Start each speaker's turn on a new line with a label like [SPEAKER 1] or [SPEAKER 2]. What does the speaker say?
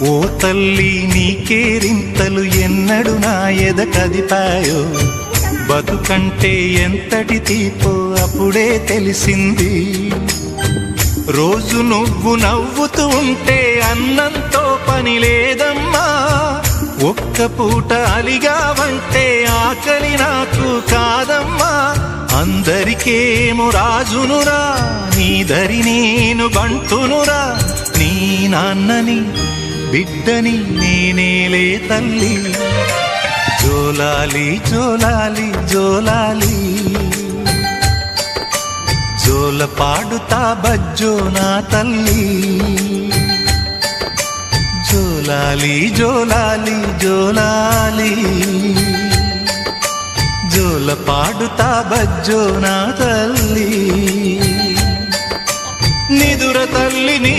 [SPEAKER 1] ఓ తల్లి నీకేరింతలు ఎన్నడు నా ఎద కదిపాయో, బతుకంటే ఎంతటి తీపో అప్పుడే తెలిసింది. రోజు నువ్వు నవ్వుతూ ఉంటే అన్నంతో పని లేదమ్మా, ఒక్క పూట అలిగావంటే ఆకలి నాకు కాదమ్మా. అందరికేమో రాజునురా, నీ దరి నేను బంటునురా, నీ నాన్నని బిడ్డని నేనేలే తల్లి. జోలాలి జోలాలి జోలాలి, జోల పాడుతా బజ్జో నా తల్లి. జోలాలి జోలాలి జోలాలి, జోల పాడుతా బజ్జో నా తల్లి. నిదుర తల్లి నీ